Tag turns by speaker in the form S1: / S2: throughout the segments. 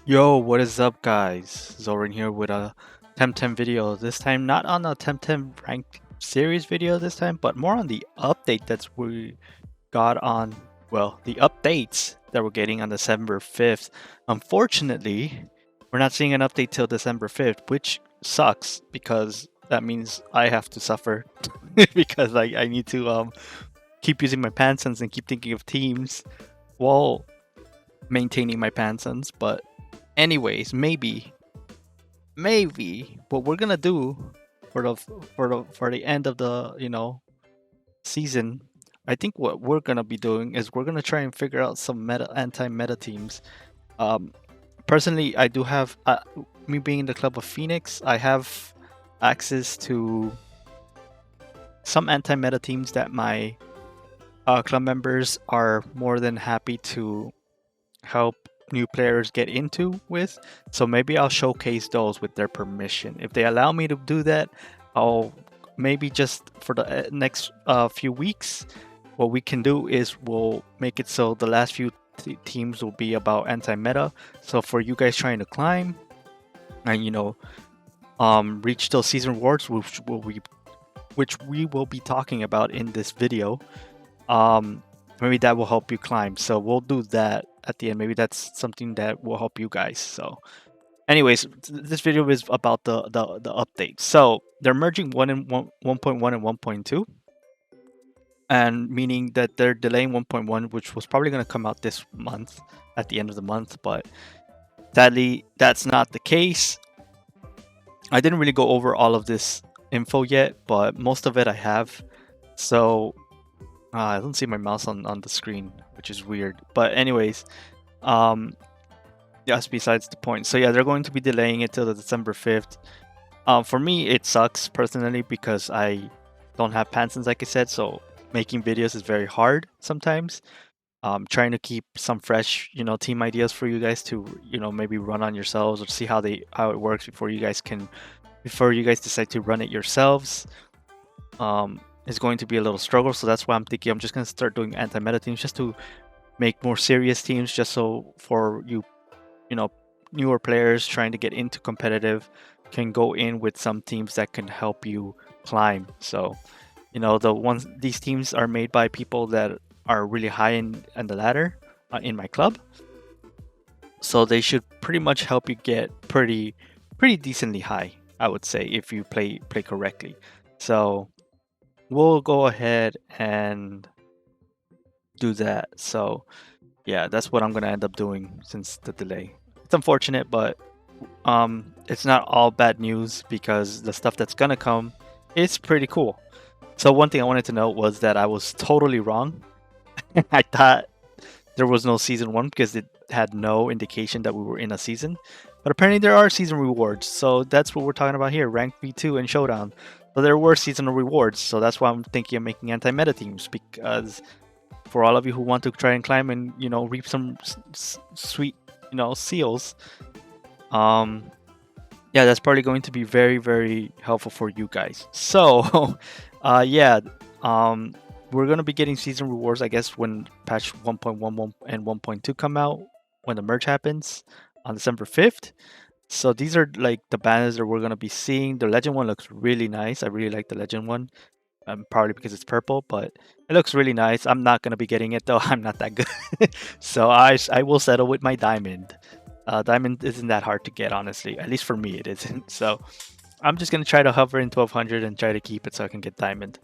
S1: Yo, what is up, guys? Zoran here with a Temtem video. This time, not on a Temtem ranked series video this time, but more on the update that's we got on, well, the updates that we're getting on December 5th. Unfortunately, we're not seeing an update till December 5th, which sucks because that means I have to suffer because I need to keep using my Pansons and keep thinking of teams while maintaining my Pansons, but anyways, maybe what we're gonna do for the end of the season, I think what we're gonna be doing is we're gonna try and figure out some anti-meta teams. Um, Personally, I do have me being in the club of Phoenix, I have access to some anti-meta teams that my club members are more than happy to help new players get into with. So maybe I'll showcase those with their permission. If they allow me to do that, I'll maybe just for the next few weeks, what we can do is we'll make it so the last few teams will be about anti-meta. So for you guys trying to climb and reach those season rewards, which we will be talking about in this video, maybe that will help you climb. So we'll do that at the end. Maybe that's something that will help you guys. So anyways, this video is about the update. So they're merging 1.1 and 1.2, and meaning that they're delaying 1.1, which was probably going to come out this month at the end of the month, but sadly that's not the case. I didn't really go over all of this info yet, but most of it I have. So I don't see my mouse on the screen, which is weird. But anyways, that's besides the point. So yeah, they're going to be delaying it till the December 5th. For me, it sucks personally because I don't have Pansons, like I said. So making videos is very hard sometimes. Trying to keep some fresh, team ideas for you guys to, maybe run on yourselves or see how it works before you guys decide to run it yourselves. Is going to be a little struggle, so that's why I'm thinking I'm just going to start doing anti-meta teams just to make more serious teams, just so for you newer players trying to get into competitive can go in with some teams that can help you climb. So these teams are made by people that are really high in the ladder in my club, so they should pretty much help you get pretty decently high, I would say, if you play correctly. So we'll go ahead and do that. So yeah, that's what I'm gonna end up doing since the delay. It's unfortunate, but it's not all bad news because the stuff that's gonna come is pretty cool. So one thing I wanted to note was that I was totally wrong. I thought there was no season 1 because it had no indication that we were in a season, but apparently there are season rewards. So that's what we're talking about here, rank V2 and showdown. So there were seasonal rewards, so that's why I'm thinking of making anti-meta teams, because for all of you who want to try and climb and reap some sweet seals, yeah, that's probably going to be very, very helpful for you guys. So yeah, we're gonna be getting season rewards, I guess, when patch 1.11 and 1.2 come out, when the merge happens on December 5th. So these are like the banners that we're gonna be seeing. The legend one looks really nice. I really like the legend one, probably because it's purple, but it looks really nice. I'm not gonna be getting it though. I'm not that good, so I will settle with my diamond. Diamond isn't that hard to get, honestly. At least for me, it isn't. So I'm just gonna try to hover in 1200 and try to keep it so I can get diamond.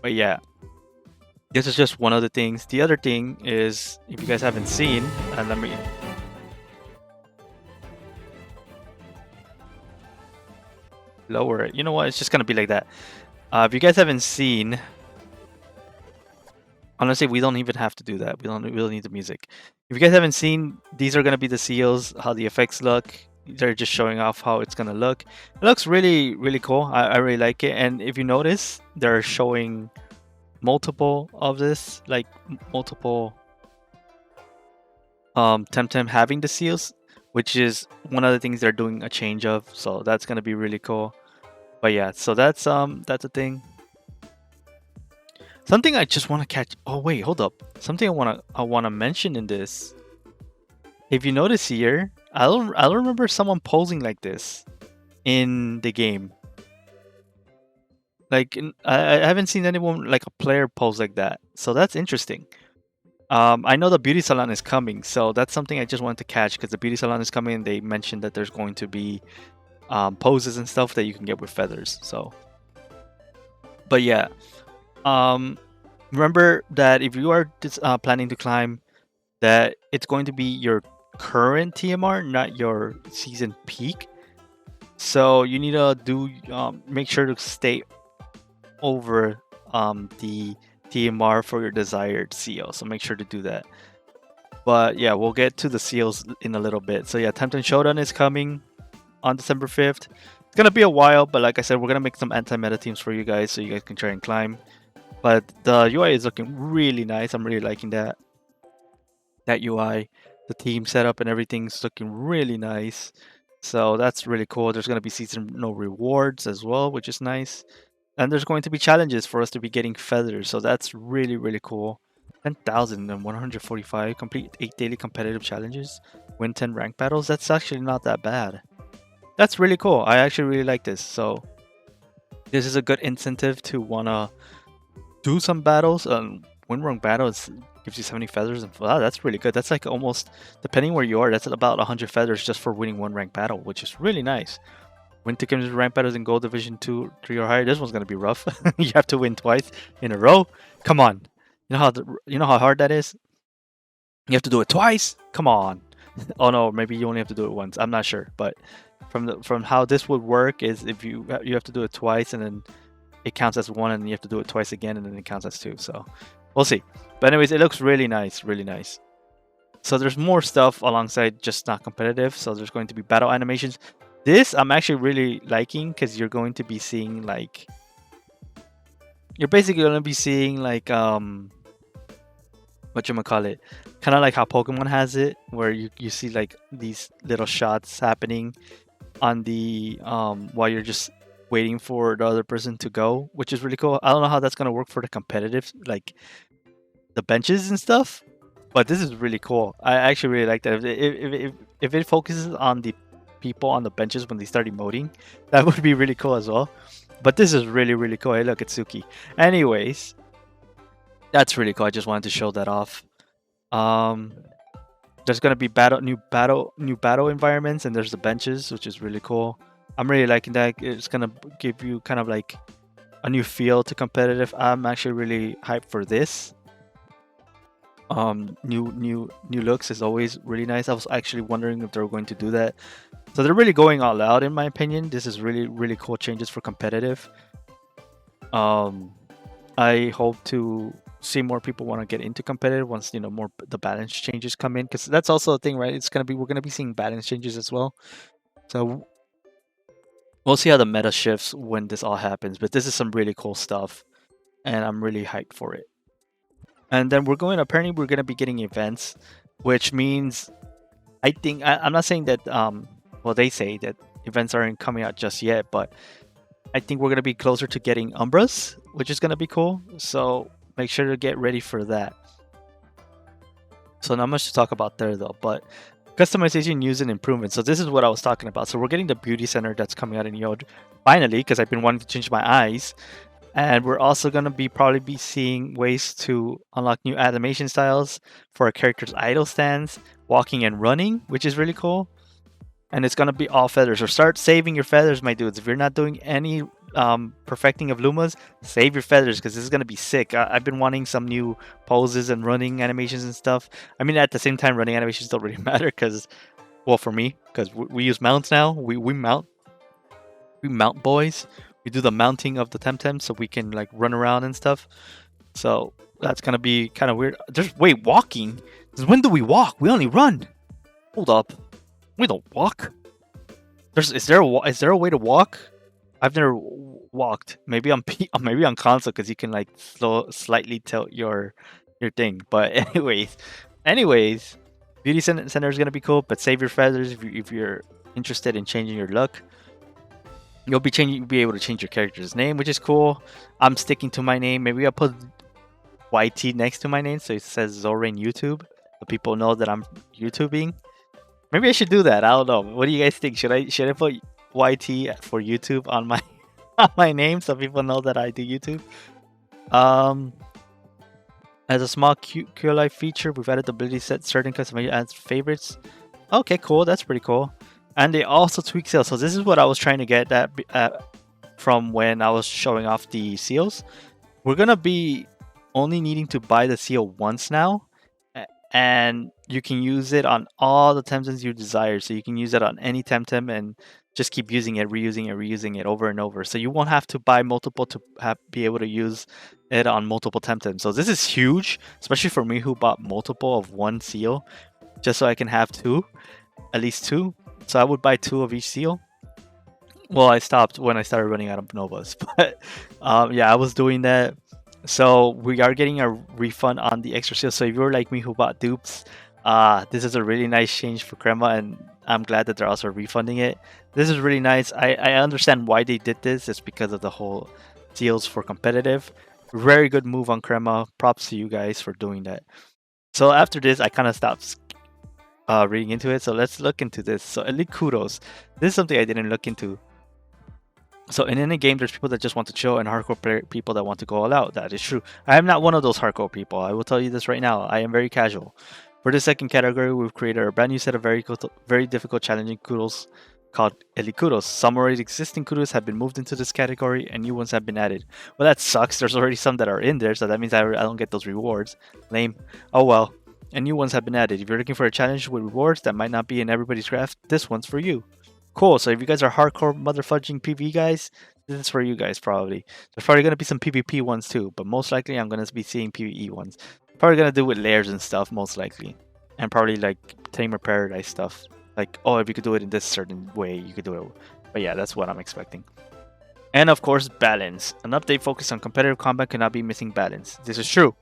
S1: But yeah, this is just one of the things. The other thing is, if you guys haven't seen, and let me lower it. You know what? It's just gonna be like that. If you guys haven't seen, honestly, we don't even have to do that. We don't need the music. If you guys haven't seen, these are gonna be the seals. How the effects look. They're just showing off how it's gonna look. It looks really, really cool. I really like it. And if you notice, they're showing multiple of this, like multiple Temtem having the seals, which is one of the things they're doing a change of. So that's gonna be really cool. But yeah, so that's a thing. Something I just want to catch. Oh wait, hold up. Something I wanna mention in this. If you notice here, I don't remember someone posing like this in the game. Like I haven't seen anyone like a player pose like that. So that's interesting. I know the beauty salon is coming, so that's something I just wanted to catch because the beauty salon is coming. And they mentioned that there's going to be poses and stuff that you can get with feathers. So, but yeah, remember that if you are planning to climb, that it's going to be your current TMR, not your season peak. So you need to do make sure to stay over the TMR for your desired CO. So make sure to do that. But yeah, we'll get to the seals in a little bit. So yeah, Temtem Showdown is coming on December 5th. It's gonna be a while, but like I said, we're gonna make some anti-meta teams for you guys so you guys can try and climb. But the UI is looking really nice. I'm really liking that UI. The team setup and everything's looking really nice. So that's really cool. There's gonna be seasonal rewards as well, which is nice. And there's going to be challenges for us to be getting feathers. So that's really, really cool. 10,145. Complete 8 daily competitive challenges. Win 10 rank battles. That's actually not that bad. That's really cool. I actually really like this. So this is a good incentive to want to do some battles. Win rank battles gives you 70 feathers. And wow, that's really good. That's like almost, depending where you are, that's about 100 feathers just for winning one rank battle, which is really nice. Win tickets rank battles in Gold Division 2, 3 or higher. This one's gonna be rough. You have to win twice in a row. Come on. You know how hard that is? You have to do it twice? Come on. Oh no, maybe you only have to do it once. I'm not sure. But from how this would work is if you have to do it twice and then it counts as one and then you have to do it twice again and then it counts as two. So we'll see. But anyways, it looks really nice, really nice. So there's more stuff alongside just not competitive. So there's going to be battle animations. This I'm actually really liking because you're going to be seeing like you're basically going to be seeing like whatchamacallit, kind of like how Pokemon has it, where you see like these little shots happening on the while you're just waiting for the other person to go, which is really cool. I don't know how that's going to work for the competitive, like the benches and stuff, but this is really cool. I actually really like that. If it focuses on the people on the benches when they start emoting, that would be really cool as well. But this is really, really cool. Hey, look, it's Suki. Anyways, that's really cool. I just wanted to show that off. There's gonna be new battle environments, and there's the benches, which is really cool. I'm really liking that. It's gonna give you kind of like a new feel to competitive. I'm actually really hyped for this. New looks is always really nice. I was actually wondering if they were going to do that. So they're really going all out, in my opinion. This is really, really cool changes for competitive. I hope to see more people want to get into competitive once more the balance changes come in, because that's also a thing, right? We're gonna be seeing balance changes as well. So we'll see how the meta shifts when this all happens. But this is some really cool stuff, and I'm really hyped for it. And then apparently we're gonna be getting events, which means I think I'm not saying that well, they say that events aren't coming out just yet, but I think we're gonna be closer to getting Umbras, which is gonna be cool. So make sure to get ready for that. So not much to talk about there though, but customization news and improvements. So this is what I was talking about. So we're getting the beauty center that's coming out in Yod finally, because I've been wanting to change my eyes. And we're also going to probably be seeing ways to unlock new animation styles for a character's idle stance, walking and running, which is really cool. And it's going to be all feathers. So start saving your feathers, my dudes. If you're not doing any perfecting of Lumas, save your feathers, because this is going to be sick. I've been wanting some new poses and running animations and stuff. I mean, at the same time, running animations don't really matter because, well, for me, because we use mounts now. We mount boys. We do the mounting of the Temtem so we can like run around and stuff. So that's gonna be kind of weird. Wait, walking? When do we walk? We only run. Hold up, we don't walk. Is there a way to walk? I've never walked. Maybe on console, because you can like slightly tilt your thing. But anyways, beauty center is gonna be cool. But save your feathers if you're interested in changing your look. You'll be able to change your character's name, which is cool. I'm sticking to my name. Maybe I'll put YT next to my name so it says Zorain YouTube, so people know that I'm YouTubing. Maybe I should do that. I don't know. What do you guys think? Should I put YT for YouTube on my on my name so people know that I do YouTube? Um, as a small QLife feature, we've added the ability to set certain customization as favorites. Okay, cool. That's pretty cool. And they also tweak seals. So this is what I was trying to get at from when I was showing off the seals. We're gonna be only needing to buy the seal once now, and you can use it on all the Temtems you desire. So you can use it on any Temtem and just keep using it, reusing it over and over. So you won't have to buy multiple to be able to use it on multiple Temtems. So this is huge, especially for me who bought multiple of one seal, just so I can have two, at least two. So I would buy two of each seal. Well, I stopped when I started running out of Novas, but yeah, I was doing that. So we are getting a refund on the extra seal. So if you're like me who bought dupes, this is a really nice change for Crema, and I'm glad that they're also refunding it. This is really nice. I understand why they did this. It's because of the whole seals for competitive. Very good move on Crema. Props to you guys for doing that. So after this, I kind of stopped reading into it. So let's look into this. So Elite Kudos. This is something I didn't look into. So in any game, there's people that just want to chill and hardcore people that want to go all out. That is true. I am not one of those hardcore people. I will tell you this right now. I am very casual. For the second category, we've created a brand new set of very difficult, challenging Kudos called Elite Kudos. Some already existing Kudos have been moved into this category and new ones have been added. Well, that sucks. There's already some that are in there, so that means I don't get those rewards. Lame. Oh well. And new ones have been added. If you're looking for a challenge with rewards that might not be in everybody's craft, this one's for you. Cool. So if you guys are hardcore motherfudging PvE guys, this is for you guys probably. There's probably going to be some PvP ones too, but most likely I'm going to be seeing PvE ones. Probably going to do with layers and stuff, most likely. And probably like Tamer Paradise stuff. Like, oh, if you could do it in this certain way, you could do it. But yeah, that's what I'm expecting. And of course, balance. An update focused on competitive combat cannot be missing balance. This is true.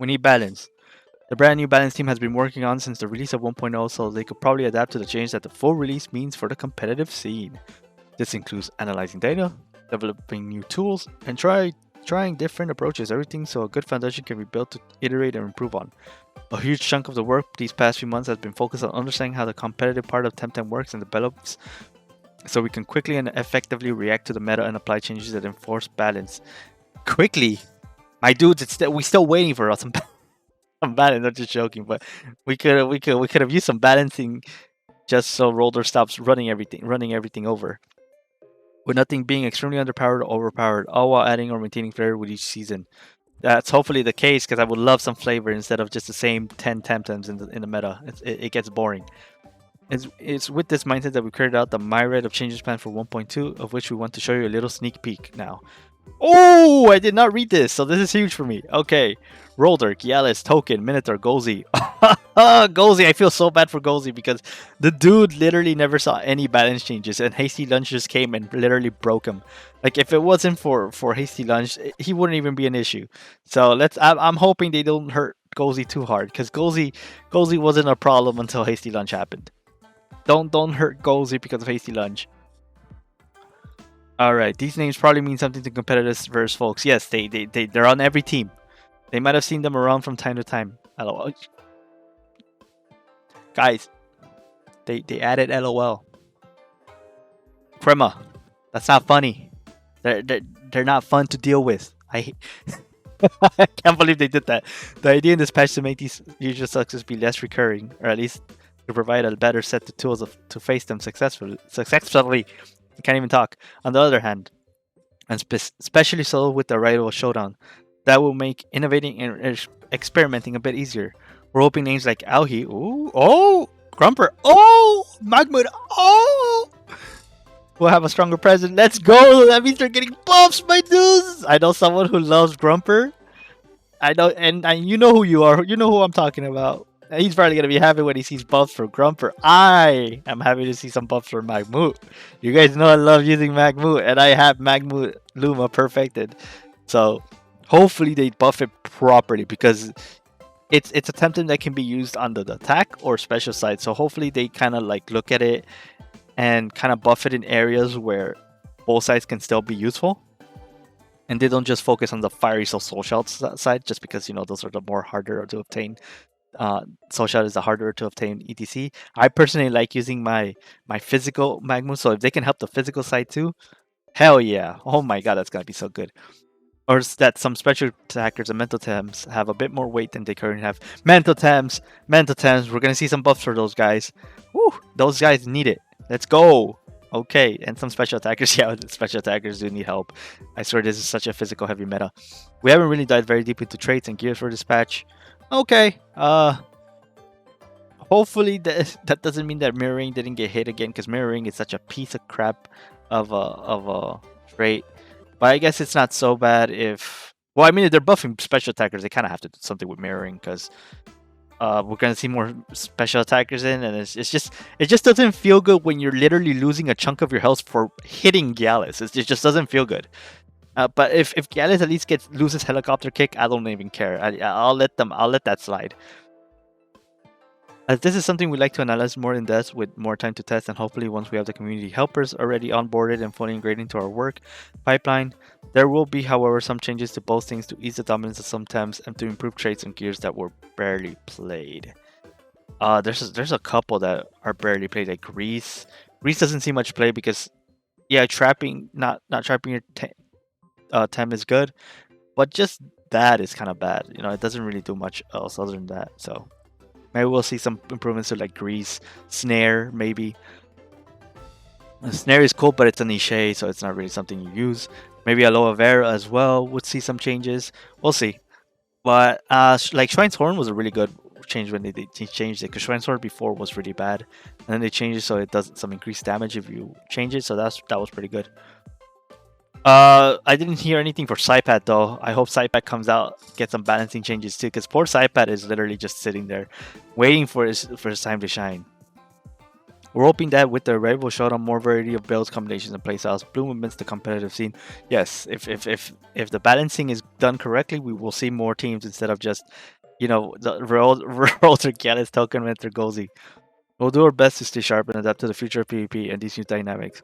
S1: We need balance. The brand new balance team has been working on since the release of 1.0, so they could probably adapt to the change that the full release means for the competitive scene. This includes analyzing data, developing new tools, and trying different approaches, everything so a good foundation can be built to iterate and improve on. A huge chunk of the work these past few months has been focused on understanding how the competitive part of Temtem works and develops, so we can quickly and effectively react to the meta and apply changes that enforce balance. Quickly? My dudes, we're still waiting for us. I'm balance. I'm just joking, but we could have used some balancing just so Roller stops running everything over. With nothing being extremely underpowered or overpowered, all while adding or maintaining flavor with each season. That's hopefully the case, because I would love some flavor instead of just the same 10 Temtems in the meta. It gets boring. It's with this mindset that we created out the MERGED of changes plan for 1.2, of which we want to show you a little sneak peek now. Oh, I did not read this, so this is huge for me. Okay. Rolder, Gialis, Token, Minotaur, Golzy. Golzy, I feel so bad for Golzy because the dude literally never saw any balance changes, and Hasty Lunge just came and literally broke him. Like, if it wasn't for Hasty Lunge, he wouldn't even be an issue. So I'm hoping they don't hurt Golzy too hard, because Golzy wasn't a problem until Hasty Lunge happened. Don't hurt Golzy because of Hasty Lunge. Alright, these names probably mean something to competitors versus folks. Yes, they're on every team. They might have seen them around from time to time. LOL. Guys, they added LOL. Crema, that's not funny. They're not fun to deal with. I can't believe they did that. The idea in this patch to make these usual successes be less recurring, or at least to provide a better set of tools to face them successfully. I can't even talk. On the other hand, and especially so with the rival showdown, that will make innovating and experimenting a bit easier. We're hoping names like Auhi, ooh, oh, Grumper, oh, Magmud, oh, will have a stronger presence. Let's go! That means they're getting buffs, my dudes! I know someone who loves Grumper. I know, and you know who you are. You know who I'm talking about. He's probably going to be happy when he sees buffs for Grumper. I am happy to see some buffs for Magmut. You guys know I love using Magmut, and I have Magmut Luma perfected. So hopefully they buff it properly, because it's a Temtem that can be used on the attack or special side. So hopefully they kind of like look at it and kind of buff it in areas where both sides can still be useful. And they don't just focus on the fiery soul shell side, just because, you know, those are the more harder to obtain Soul Shot is a harder to obtain ETC. I personally like using my physical Magmus, so if they can help the physical side too, hell yeah! Oh my god, that's gonna be so good. Or that some special attackers and mental Tems have a bit more weight than they currently have. Mental Tems, we're gonna see some buffs for those guys. Woo, those guys need it. Let's go. Okay, and some special attackers. Yeah, special attackers do need help. I swear this is such a physical heavy meta. We haven't really dived very deep into traits and gears for this patch. Okay, hopefully that doesn't mean that mirroring didn't get hit again, because mirroring is such a piece of crap of a trait. But I guess it's not so bad if... Well, I mean, if they're buffing special attackers, they kind of have to do something with mirroring, because we're gonna see more special attackers in, and it just doesn't feel good when you're literally losing a chunk of your health for hitting Gallus. It just doesn't feel good. But if Gallus at least loses helicopter kick, I don't even care. I'll let that slide. As this is something we like to analyze more in depth with more time to test, and hopefully once we have the community helpers already onboarded and fully integrated into our work pipeline. There will be, however, some changes to both things to ease the dominance of some Temps and to improve traits and gears that were barely played. There's a couple that are barely played, like Grease. Grease doesn't see much play because, yeah, trapping not trapping your Tem is good, but just that is kind of bad. You know, it doesn't really do much else other than that. So maybe we'll see some improvements to like Grease, Snare, maybe. Snare is cool, but it's a niche, so it's not really something you use. Maybe Aloe Vera as well would see some changes. We'll see. But like Shrine's Horn was a really good change when they changed it, because Shrine's Horn before was really bad, and then they changed it so it does some increased damage if you change it. So that was pretty good. I didn't hear anything for Psypat though. I hope Psypat comes out, get some balancing changes too, because poor Psypat is literally just sitting there, waiting for his time to shine. We're hoping that with the raid, we'll show them more variety of builds, combinations, and playstyles, bloom amidst the competitive scene. Yes, if the balancing is done correctly, we will see more teams instead of just, you know, the Roller Gallus token Mentor Gozi. We'll do our best to stay sharp and adapt to the future of PvP and these new dynamics,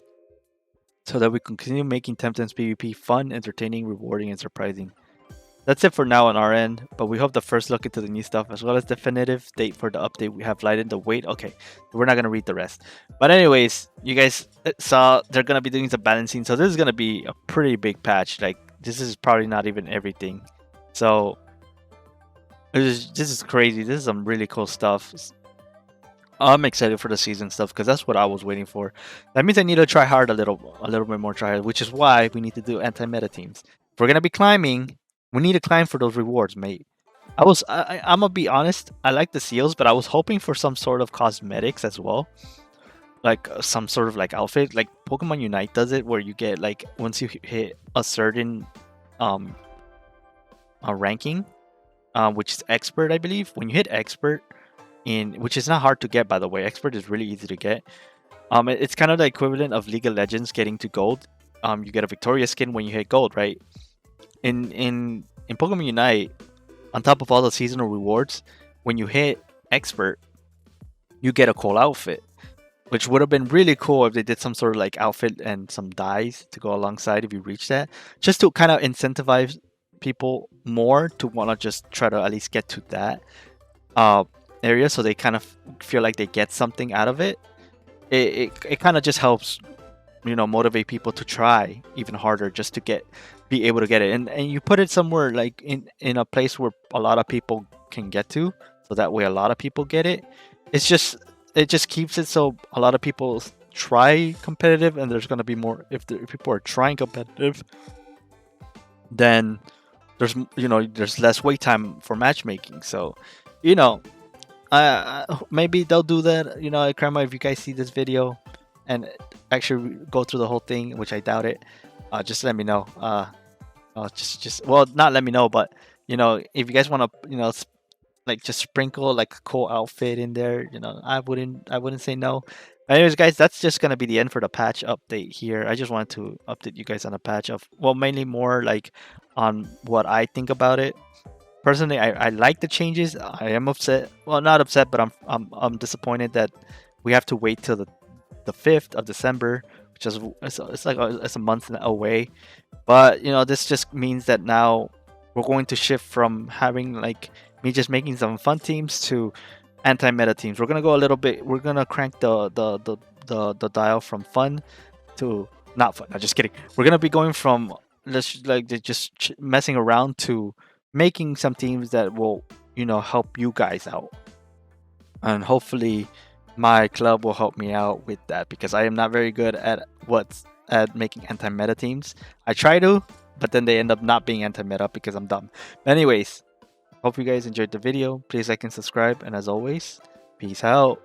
S1: so that we continue making Temtem's PvP fun, entertaining, rewarding, and surprising. That's it for now on our end, but we hope the first look into the new stuff, as well as definitive date for the update, we have lightened the weight. Okay, we're not going to read the rest. But anyways, you guys saw they're going to be doing some balancing, so this is going to be a pretty big patch. Like, this is probably not even everything. So, this is crazy. This is some really cool stuff. I'm excited for the season stuff, because that's what I was waiting for. That means I need to try hard a little bit more try hard, which is why we need to do anti-meta teams. If we're going to be climbing, we need to climb for those rewards, mate. I'm gonna be honest, I like the seals, but I was hoping for some sort of cosmetics as well. Like some sort of like outfit, like Pokemon Unite does it, where you get like, once you hit a certain ranking, which is expert, I believe. When you hit expert, which is not hard to get, by the way, expert is really easy to get. It's kind of the equivalent of League of Legends getting to gold. You get a Victoria skin when you hit gold, right? In Pokemon Unite, on top of all the seasonal rewards, when you hit expert, you get a cool outfit, which would have been really cool if they did some sort of like outfit and some dyes to go alongside if you reach that, just to kind of incentivize people more to want to just try to at least get to that area, so they kind of feel like they get something out of it. It kind of just helps, you know, motivate people to try even harder just to be able to get it, and you put it somewhere like in a place where a lot of people can get to, so that way a lot of people get it. It just keeps it so a lot of people try competitive, and there's going to be more. If people are trying competitive, then there's less wait time for matchmaking. So, you know, maybe they'll do that. You know, Grandma, if you guys see this video and actually go through the whole thing, which I doubt it, just let me know. Well, not let me know, but you know, if you guys want to, you know, like just sprinkle like a cool outfit in there, you know, I wouldn't say no. Anyways, guys, that's just gonna be the end for the patch update here. I just wanted to update you guys on a patch of, well, mainly more like on what I think about it. Personally, I like the changes. I am upset. Well, not upset, but I'm disappointed that we have to wait till the 5th of December, which is it's a month away. But you know, this just means that now we're going to shift from having like me just making some fun teams to anti-meta teams. We're gonna go a little bit. We're gonna crank the dial from fun to not fun. No, just kidding. We're gonna be going from just messing around to making some teams that will help you guys out, and hopefully my club will help me out with that because I am not very good at making anti-meta teams. I try to, but then they end up not being anti-meta because I'm dumb. Anyways, hope you guys enjoyed the video. Please like and subscribe, and as always, peace out.